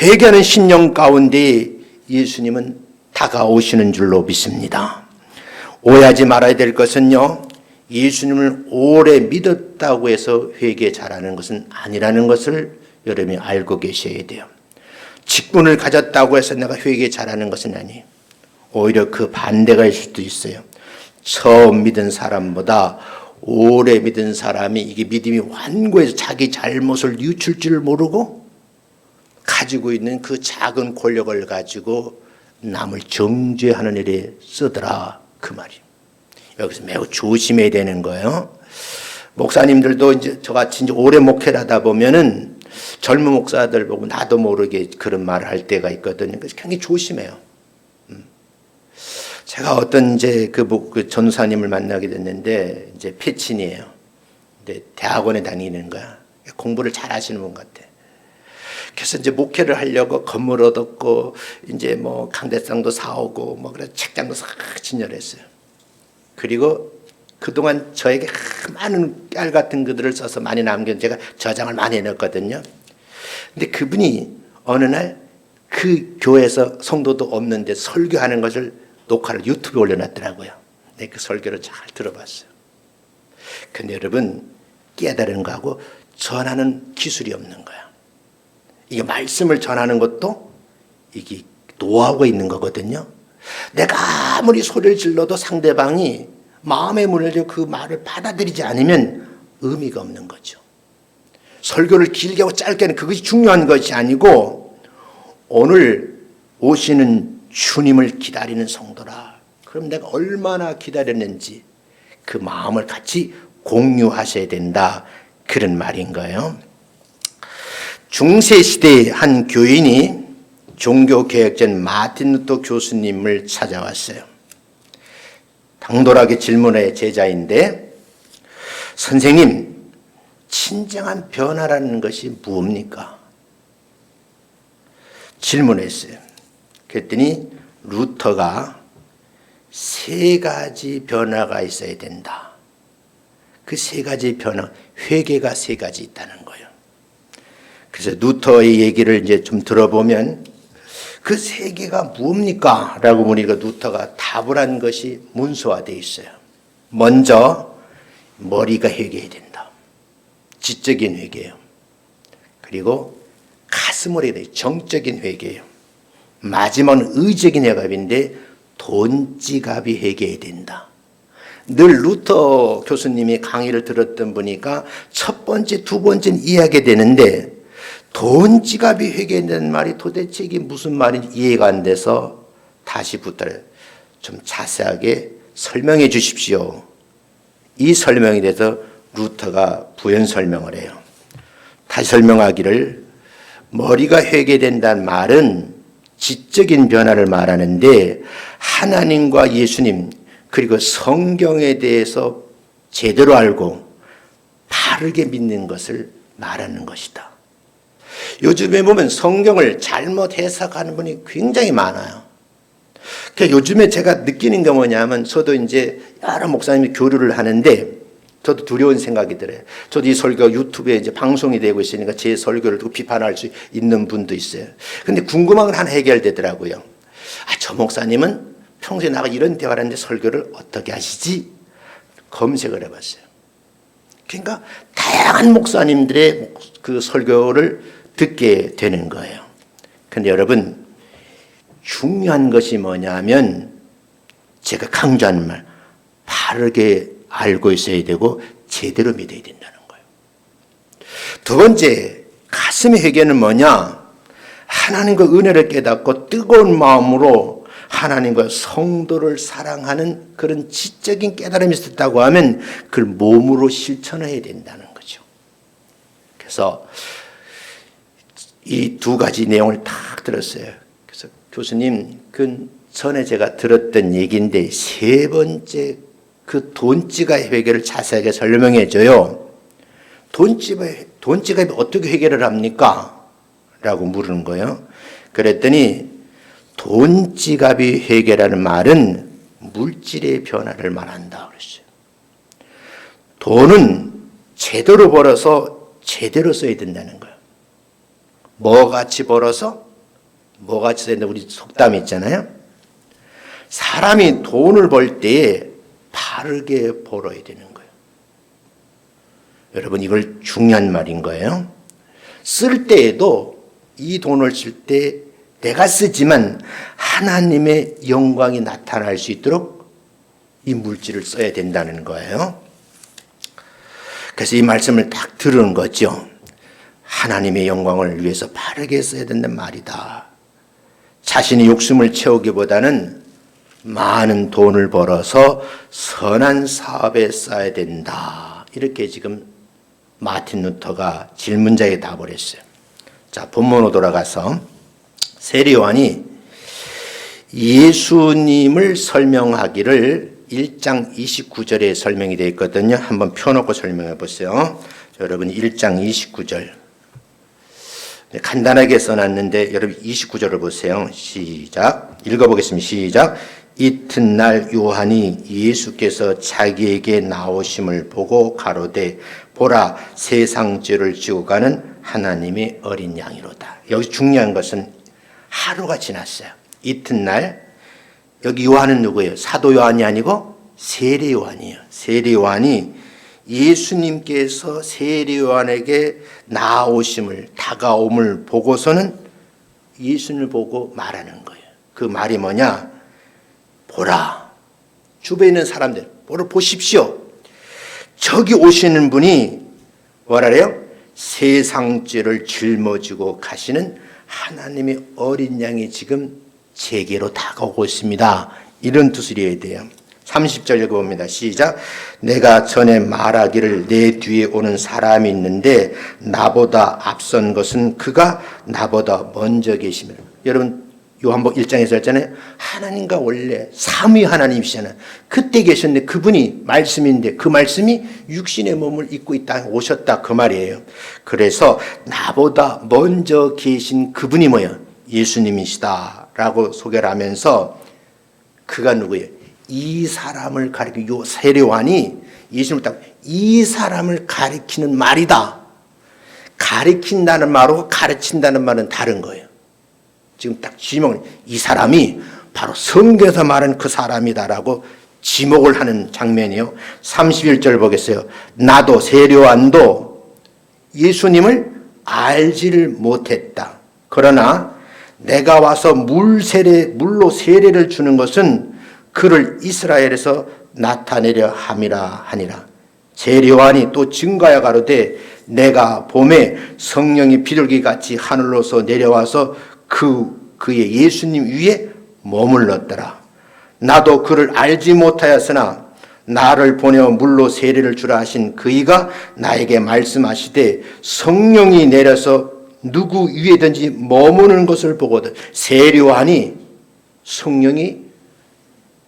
회개하는 심령 가운데 예수님은 다가오시는 줄로 믿습니다. 오해하지 말아야 될 것은요, 예수님을 오래 믿었다고 해서 회개 잘하는 것은 아니라는 것을 여러분이 알고 계셔야 돼요. 직분을 가졌다고 해서 내가 회개 잘하는 것은 아니에요. 오히려 그 반대가 있을 수도 있어요. 처음 믿은 사람보다 오래 믿은 사람이 이게 믿음이 완고해서 자기 잘못을 뉘우칠 줄 모르고 가지고 있는 그 작은 권력을 가지고 남을 정죄하는 일에 쓰더라, 그 말이에요. 여기서 매우 조심해야 되는 거예요. 목사님들도 이제 저같이 이제 오래 목회를 하다 보면은 젊은 목사들 보고 나도 모르게 그런 말을 할 때가 있거든요. 그래서 굉장히 조심해요. 제가 어떤 이제 그 전사님을 만나게 됐는데, 이제 패친이에요. 근데 대학원에 다니는 거야. 공부를 잘 하시는 분 같아. 그래서 이제 목회를 하려고 건물 얻었고, 이제 뭐 강대상도 사오고, 뭐 그래서 책장도 싹 진열했어요. 그리고 그동안 저에게 많은 깔 같은 것들을 써서 많이 남겨 제가 저장을 많이 해놨거든요. 근데 그분이 어느 날 그 교회에서 성도도 없는데 설교하는 것을 녹화를 유튜브에 올려놨더라고요. 네, 그 설교를 잘 들어봤어요. 근데 여러분, 깨달은 거하고 전하는 기술이 없는 거야. 이게 말씀을 전하는 것도 이게 노하우가 있는 거거든요. 내가 아무리 소리를 질러도 상대방이 마음의 문을 열고 그 말을 받아들이지 않으면 의미가 없는 거죠. 설교를 길게 하고 짧게 하는 그것이 중요한 것이 아니고, 오늘 오시는 주님을 기다리는 성도라. 그럼 내가 얼마나 기다렸는지 그 마음을 같이 공유하셔야 된다, 그런 말인 거예요. 중세시대의 한 교인이 종교개혁전 마틴 루터 교수님을 찾아왔어요. 당돌하게 질문해 제자인데, 선생님, 진정한 변화라는 것이 무엇입니까? 질문했어요. 그랬더니 루터가 3가지 변화가 있어야 된다. 그 3가지 변화, 회개가 3가지 있다는 거예요. 그래서 루터의 얘기를 이제 좀 들어보면 그 3개가 뭡니까? 라고 보니까 루터가 답을 한 것이 문서화되어 있어요. 먼저 머리가 회개해야 된다. 지적인 회개예요. 그리고 가슴으로 해야 돼요. 정적인 회개예요. 마지막은 의적인 회개인데 돈지갑이 회개해야 된다. 늘 루터 교수님이 강의를 들었던 보니까 첫 번째, 두 번째는 이해하게 되는데 돈지갑이 회개한다는 말이 도대체 이게 무슨 말인지 이해가 안 돼서 다시부터 좀 자세하게 설명해 주십시오. 이 설명에 대해서 루터가 부연 설명을 해요. 다시 설명하기를, 머리가 회개된다는 말은 지적인 변화를 말하는데 하나님과 예수님 그리고 성경에 대해서 제대로 알고 바르게 믿는 것을 말하는 것이다. 요즘에 보면 성경을 잘못 해석하는 분이 굉장히 많아요. 그러니까 요즘에 제가 느끼는 게 뭐냐면, 저도 이제 여러 목사님이 교류를 하는데 저도 두려운 생각이 들어요. 저도 이 설교 유튜브에 이제 방송이 되고 있으니까 제 설교를 두고 비판할 수 있는 분도 있어요. 근데 궁금한 건 하나 해결되더라고요. 저 목사님은 평소에 나가 이런 대화를 하는데 설교를 어떻게 하시지? 검색을 해봤어요. 그러니까 다양한 목사님들의 그 설교를 듣게 되는 거예요. 그런데 여러분, 중요한 것이 뭐냐면 제가 강조하는 말, 바르게 알고 있어야 되고 제대로 믿어야 된다는 거예요. 두 번째, 가슴의 회개는 뭐냐? 하나님과 은혜를 깨닫고 뜨거운 마음으로 하나님과 성도를 사랑하는 그런 지적인 깨달음이 있었다고 하면 그걸 몸으로 실천해야 된다는 거죠. 그래서 이 두 가지 내용을 딱 들었어요. 그래서 교수님, 그 전에 제가 들었던 얘기인데 세 번째 그 돈지갑 회개를 자세하게 설명해 줘요. 돈지갑이 어떻게 회개를 합니까? 라고 물은 거예요. 그랬더니 돈지갑이 회개라는 말은 물질의 변화를 말한다 그랬어요. 돈은 제대로 벌어서 제대로 써야 된다는 거예요. 뭐같이 벌어서 뭐같이 써야 된다. 우리 속담이 있잖아요. 사람이 돈을 벌 때에 바르게 벌어야 되는 거예요. 여러분, 이걸 중요한 말인 거예요. 쓸 때에도 이 돈을 쓸 때 내가 쓰지만 하나님의 영광이 나타날 수 있도록 이 물질을 써야 된다는 거예요. 그래서 이 말씀을 딱 들은 거죠. 하나님의 영광을 위해서 바르게 써야 된다는 말이다. 자신의 욕심을 채우기보다는 많은 돈을 벌어서 선한 사업에 써야 된다. 이렇게 지금 마틴 루터가 질문자에게 답을 했어요. 자, 본문으로 돌아가서 세례요한이 예수님을 설명하기를 1장 29절에 설명이 되어 있거든요. 한번 펴놓고 설명해 보세요. 여러분 1장 29절 간단하게 써놨는데 여러분 29절을 보세요. 시작. 읽어보겠습니다. 시작. 이튿날 요한이 예수께서 자기에게 나오심을 보고 가로되 보라, 세상 죄를 지고 가는 하나님의 어린 양이로다. 여기 중요한 것은 하루가 지났어요. 이튿날, 여기 요한은 누구예요? 사도 요한이 아니고 세례 요한이에요. 세례 요한이 예수님께서 세례 요한에게 나오심을, 다가옴을 보고서는 예수님을 보고 말하는 거예요. 그 말이 뭐냐? 보라, 주변에 있는 사람들, 보십시오. 저기 오시는 분이 뭐라래요? 세상 죄를 짊어지고 가시는 하나님의 어린 양이 지금 제게로 다가오고 있습니다. 이런 뜻을 해야 돼요. 30절 읽어봅니다. 시작. 내가 전에 말하기를 내 뒤에 오는 사람이 있는데 나보다 앞선 것은 그가 나보다 먼저 계시며. 여러분 요한복음 1장에서 했잖아요. 하나님과 원래 삼위 하나님이시잖아요. 그때 계셨는데 그분이 말씀인데 그 말씀이 육신의 몸을 입고 있다 오셨다 그 말이에요. 그래서 나보다 먼저 계신 그분이 뭐예요? 예수님이시다 라고 소개를 하면서 그가 누구예요? 이 사람을 가리키는 요 세례요한이 예수님을 딱 이 사람을 가리키는 말이다. 가리킨다는 말하고 가르친다는 말은 다른 거예요. 지금 딱 지목을 이 사람이 바로 성경에서 말하는 그 사람이다라고 지목을 하는 장면이요. 31절 보겠어요. 나도 세례요한도 예수님을 알지를 못했다. 그러나 내가 와서 물로 세례를 주는 것은 그를 이스라엘에서 나타내려 함이라 하니라. 세례요한이 또 증거하여 가로되 내가 봄에 성령이 비둘기같이 하늘로서 내려와서 그의 예수님 위에 머물렀더라. 나도 그를 알지 못하였으나 나를 보내어 물로 세례를 주라 하신 그이가 나에게 말씀하시되 성령이 내려서 누구 위에든지 머무는 것을 보거든. 세례요한이 성령이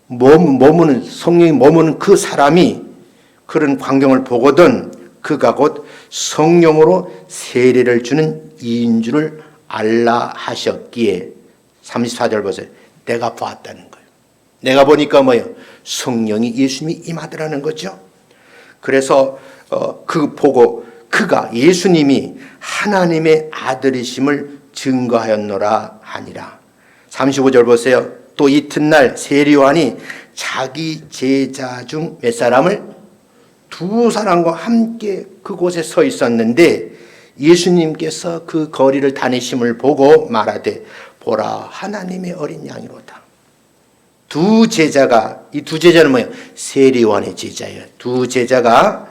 머무는 그 사람이 그런 광경을 보거든 그가 곧 성령으로 세례를 주는 이인 줄을 알라 하셨기에 34절 보세요. 내가 봤다는 거예요. 내가 보니까 뭐예요? 성령이 예수님이 임하더라는 거죠. 그래서 그 보고 그가 예수님이 하나님의 아들이심을 증거하였노라 하니라. 35절 보세요. 또 이튿날 세례요한이 자기 제자 중 몇 사람을 두 사람과 함께 그곳에 서 있었는데 예수님께서 그 거리를 다니심을 보고 말하되 보라 하나님의 어린 양이로다. 두 제자가 이 두 제자는 뭐예요? 세례요한의 제자예요. 두 제자가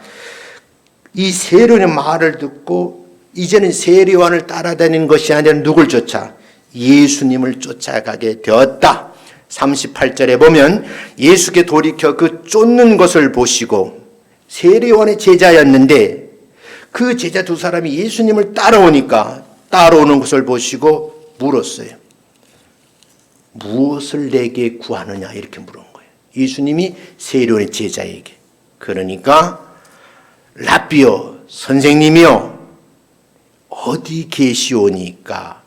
이 세례요한의 말을 듣고 이제는 세례요한을 따라다니는 것이 아니라 누굴 쫓아? 예수님을 쫓아가게 되었다. 38절에 보면 예수께 돌이켜 그 쫓는 것을 보시고, 세례요한의 제자였는데 그 제자 두 사람이 예수님을 따라오니까 따라오는 것을 보시고 물었어요. 무엇을 내게 구하느냐 이렇게 물은 거예요. 예수님이 세례요한의 제자에게. 그러니까 랍비요, 선생님이요, 어디 계시오니까?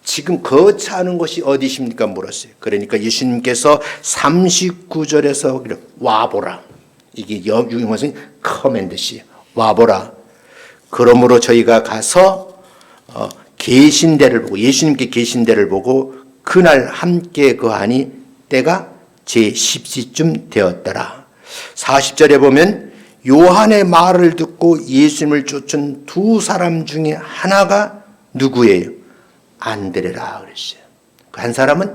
지금 거처하는 곳이 어디십니까? 물었어요. 그러니까 예수님께서 39절에서 와보라. 이게 유용어는 커맨드시. 와보라. 그러므로 저희가 가서 계신 데를 보고, 예수님께 계신 데를 보고 그날 함께 거하니 때가 제10시쯤 되었더라. 40절에 보면 요한의 말을 듣고 예수님을 쫓은 두 사람 중에 하나가 누구예요? 안드레라 그랬어요. 그 한 사람은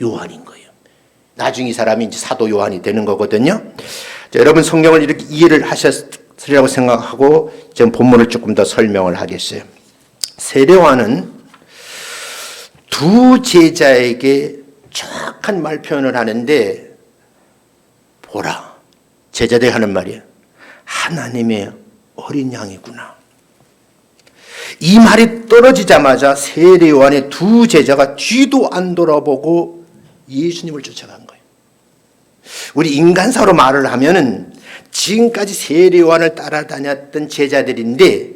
요한인 거예요. 나중에 이 사람이 이제 사도 요한이 되는 거거든요. 자, 여러분 성경을 이렇게 이해를 하셨으리라고 생각하고 전 본문을 조금 더 설명을 하겠어요. 세례요한은 두 제자에게 정확한 말 표현을 하는데, 보라, 제자들이 하는 말이에요. 하나님의 어린 양이구나. 이 말이 떨어지자마자 세례요한의 두 제자가 뒤도 안 돌아보고 예수님을 쫓아간 거예요. 우리 인간사로 말을 하면은 지금까지 세례요한을 따라다녔던 제자들인데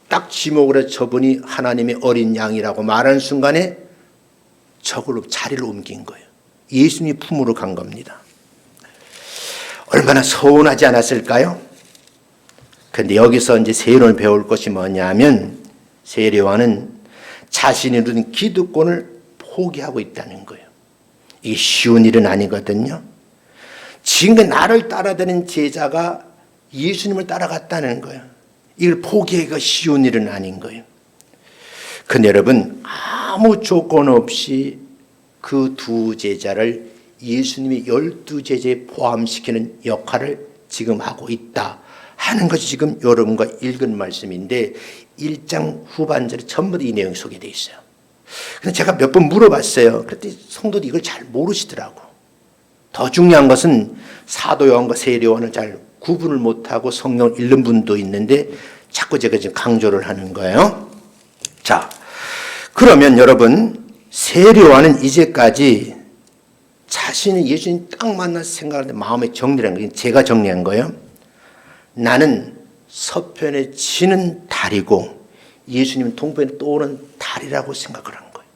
딱 지목으로 저분이 하나님의 어린 양이라고 말하는 순간에 저걸로 자리를 옮긴 거예요. 예수님이 품으로 간 겁니다. 얼마나 서운하지 않았을까요? 그런데 여기서 이제 세례요한을 배울 것이 뭐냐면, 세례요한은 자신이 누린 기득권을 포기하고 있다는 거예요. 이게 쉬운 일은 아니거든요. 지금 나를 따라다니는 제자가 예수님을 따라갔다는 거예요. 이걸 포기하기가 쉬운 일은 아닌 거예요. 그런데 여러분, 아무 조건 없이 그 두 제자를 예수님이 12제자에 포함시키는 역할을 지금 하고 있다 하는 것이 지금 여러분과 읽은 말씀인데 1장 후반절에 전부 이 내용이 소개되어 있어요. 그래서 제가 몇 번 물어봤어요. 그랬더니 성도들이 이걸 잘 모르시더라고. 더 중요한 것은 사도 요한과 세례 요한을 잘 구분을 못하고 성경을 읽는 분도 있는데 자꾸 제가 지금 강조를 하는 거예요. 자, 그러면 여러분, 세례 요한은 이제까지 자신이 예수님 딱 만나서 생각하는데 마음에 정리한 거예요. 제가 정리한 거예요. 나는 서편에 치는 달이고 예수님은 동편에 떠오는 달이라고 생각을 한 거예요.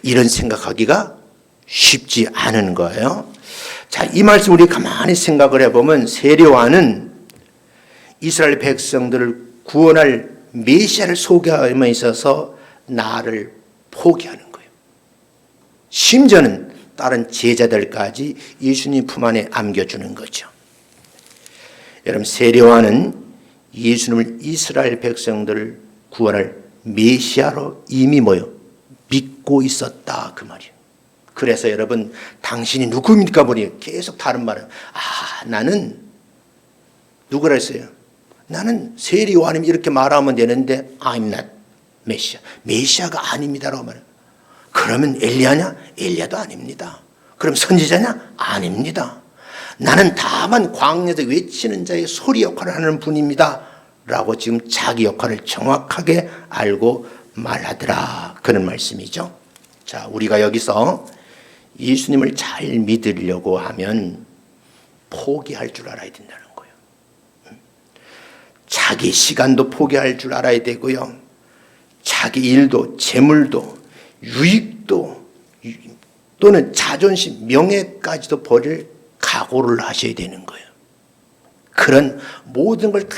이런 생각하기가 쉽지 않은 거예요. 자, 이 말씀 우리 가만히 생각을 해보면 세례 요한은 이스라엘 백성들을 구원할 메시아를 소개함에 있어서 나를 포기하는 거예요. 심지어는 다른 제자들까지 예수님 품 안에 안겨주는 거죠. 여러분, 세례 요한은 예수님을 이스라엘 백성들을 구원할 메시아로 이미 믿고 있었다 그 말이에요. 그래서 여러분, 당신이 누구입니까? 보니 계속 다른 말은 나는 누구라 했어요? 나는 세례 요한님 이렇게 말하면 되는데 I'm not 메시아. 메시아가 아닙니다라고 말해요. 그러면 엘리야냐? 엘리야도 아닙니다. 그럼 선지자냐? 아닙니다. 나는 다만 광야에서 외치는 자의 소리 역할을 하는 분입니다 라고 지금 자기 역할을 정확하게 알고 말하더라 그런 말씀이죠. 자, 우리가 여기서 예수님을 잘 믿으려고 하면 포기할 줄 알아야 된다는 거예요. 자기 시간도 포기할 줄 알아야 되고요. 자기 일도, 재물도, 유익도, 또는 자존심, 명예까지도 버릴 각오를 하셔야 되는 거예요. 그런 모든 걸 다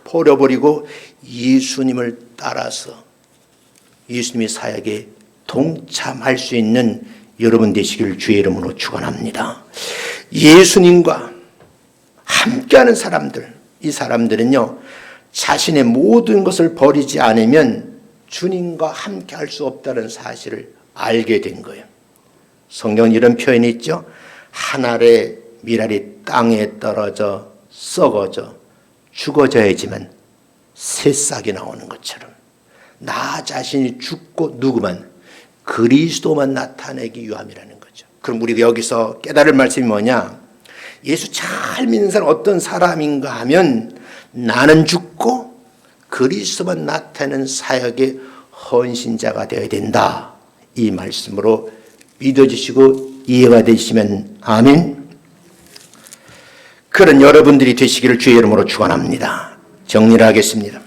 버려버리고 예수님을 따라서 예수님의 사역에 동참할 수 있는 여러분 되시기를 주의 이름으로 축원합니다. 예수님과 함께하는 사람들, 이 사람들은요, 자신의 모든 것을 버리지 않으면 주님과 함께할 수 없다는 사실을 알게 된 거예요. 성경은 이런 표현이 있죠. 한 알의 밀알이 땅에 떨어져 썩어져 죽어져야지만 새싹이 나오는 것처럼 나 자신이 죽고 누구만 그리스도만 나타내기 위함이라는 거죠. 그럼 우리가 여기서 깨달을 말씀이 뭐냐? 예수 잘 믿는 사람 어떤 사람인가 하면 나는 죽고 그리스도만 나타내는 사역의 헌신자가 되어야 된다. 이 말씀으로 믿어주시고 이해가 되시면 아멘. 그런 여러분들이 되시기를 주의 이름으로 축원합니다. 정리를 하겠습니다.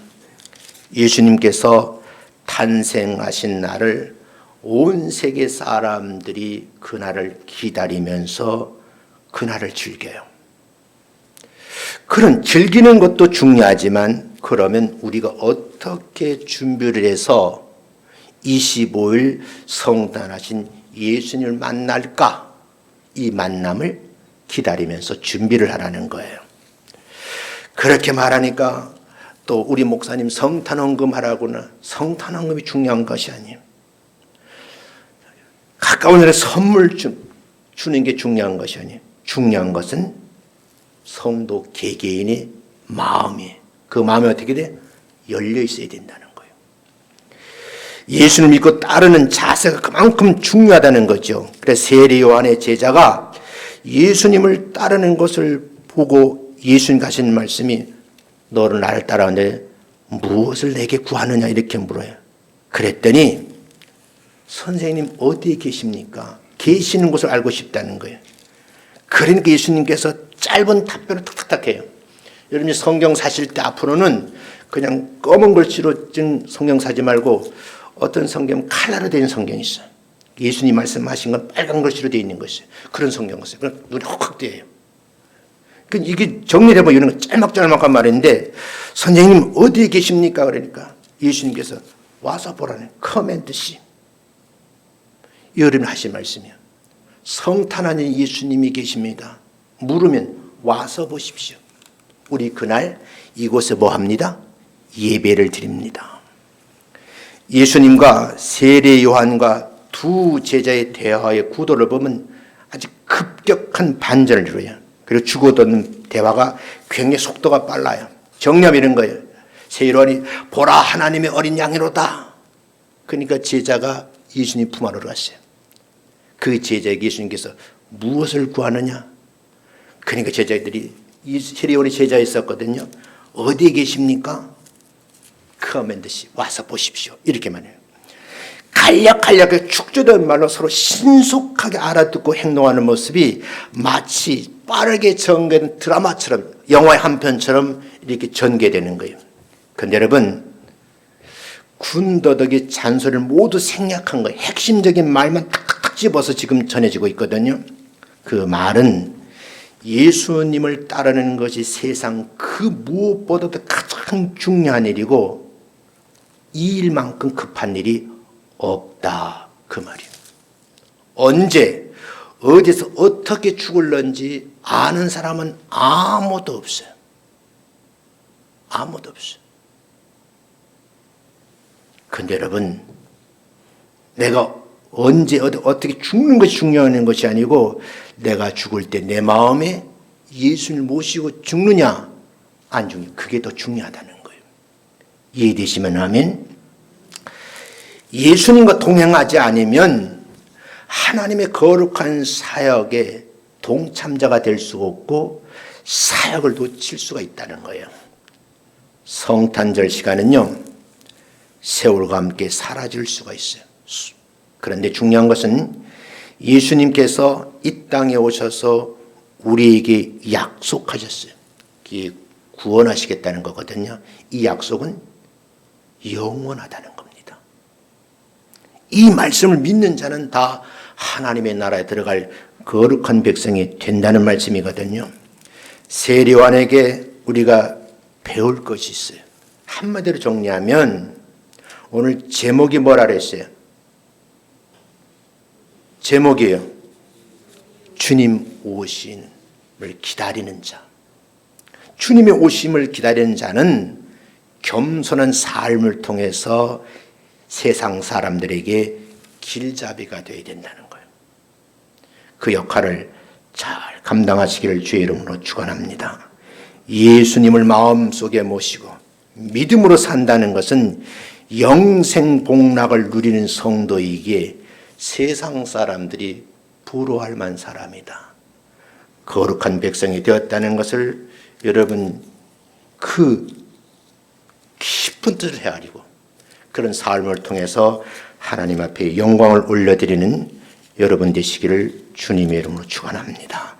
예수님께서 탄생하신 날을 온 세계 사람들이 그날을 기다리면서 그날을 즐겨요. 그런 즐기는 것도 중요하지만 그러면 우리가 어떻게 준비를 해서 25일 성탄하신 예수님을 만날까? 이 만남을 기다리면서 준비를 하라는 거예요. 그렇게 말하니까 또 우리 목사님 성탄헌금 하라고는 성탄헌금이 중요한 것이 아니에요. 가까운 날에 선물 주는 게 중요한 것이 아니에요. 중요한 것은 성도 개개인의 마음이에요. 그 마음이 어떻게 돼? 열려 있어야 된다는 거예요. 예수를 믿고 따르는 자세가 그만큼 중요하다는 거죠. 그래서 세례 요한의 제자가 예수님을 따르는 것을 보고 예수님 하신 말씀이 너를 나를 따라오는데 무엇을 내게 구하느냐 이렇게 물어요. 그랬더니 선생님 어디에 계십니까? 계시는 곳을 알고 싶다는 거예요. 그러니까 예수님께서 짧은 답변을 탁탁탁 해요. 여러분이 성경 사실 때 앞으로는 그냥 검은 글씨로 쓴 성경 사지 말고 어떤 성경은 칼라로 된 성경이 있어요. 예수님 말씀하신 건 빨간 글씨로 되어 있는 것이에요. 그런 성경을 써요. 그럼 눈이 헉헉 띄어요. 이게 정리를 해보면 이런 거 짤막짤막한 말인데 선생님 어디에 계십니까? 그러니까 예수님께서 와서 보라는 커맨드 씨. 여러분 하신 말씀이요. 성탄하는 예수님이 계십니다. 물으면 와서 보십시오. 우리 그날 이곳에 뭐 합니다? 예배를 드립니다. 예수님과 세례 요한과 두 제자의 대화의 구도를 보면 아주 급격한 반전을 이루어요. 그리고 주고받는 대화가 굉장히 속도가 빨라요. 정념 이런 거예요. 세례 요한이 보라 하나님의 어린 양이로다. 그러니까 제자가 예수님 품 안으로 갔어요. 그 제자에게 예수님께서 무엇을 구하느냐? 그러니까 제자들이 세례 요한이 제자에 있었거든요. 어디에 계십니까? 커맨드시 와서 보십시오. 이렇게만 해요. 간략간략하게 축조된 말로 서로 신속하게 알아듣고 행동하는 모습이 마치 빠르게 전개된 드라마처럼 영화의 한 편처럼 이렇게 전개되는 거예요. 그런데 여러분 군더더기 잔소리를 모두 생략한 거예요. 핵심적인 말만 탁탁탁 집어서 지금 전해지고 있거든요. 그 말은 예수님을 따르는 것이 세상 그 무엇보다도 가장 중요한 일이고 이 일만큼 급한 일이 없다. 그 말이에요. 언제 어디서 어떻게 죽을런지 아는 사람은 아무도 없어요. 아무도 없어요. 근데 여러분 내가 언제 어떻게 죽는 것이 중요한 것이 아니고 내가 죽을 때 내 마음에 예수를 모시고 죽느냐 안 죽느냐 그게 더 중요하다는 거예요. 이해되시면 아멘. 예수님과 동행하지 않으면 하나님의 거룩한 사역에 동참자가 될 수가 없고 사역을 놓칠 수가 있다는 거예요. 성탄절 시간은요 세월과 함께 사라질 수가 있어요. 그런데 중요한 것은 예수님께서 이 땅에 오셔서 우리에게 약속하셨어요. 구원하시겠다는 거거든요. 이 약속은 영원하다는 겁니다. 이 말씀을 믿는 자는 다 하나님의 나라에 들어갈 거룩한 백성이 된다는 말씀이거든요. 세례 요한에게 우리가 배울 것이 있어요. 한마디로 정리하면 오늘 제목이 뭐라 그랬어요? 제목이에요. 주님 오심을 기다리는 자. 주님의 오심을 기다리는 자는 겸손한 삶을 통해서 세상 사람들에게 길잡이가 되어야 된다는 거예요. 그 역할을 잘 감당하시기를 주의 이름으로 축원합니다. 예수님을 마음속에 모시고 믿음으로 산다는 것은 영생 복락을 누리는 성도이기에 세상 사람들이 부러워할 만한 사람이다. 거룩한 백성이 되었다는 것을 여러분 그 깊은 뜻을 헤아리고 그런 삶을 통해서 하나님 앞에 영광을 올려드리는 여러분 되시기를 주님의 이름으로 축원합니다.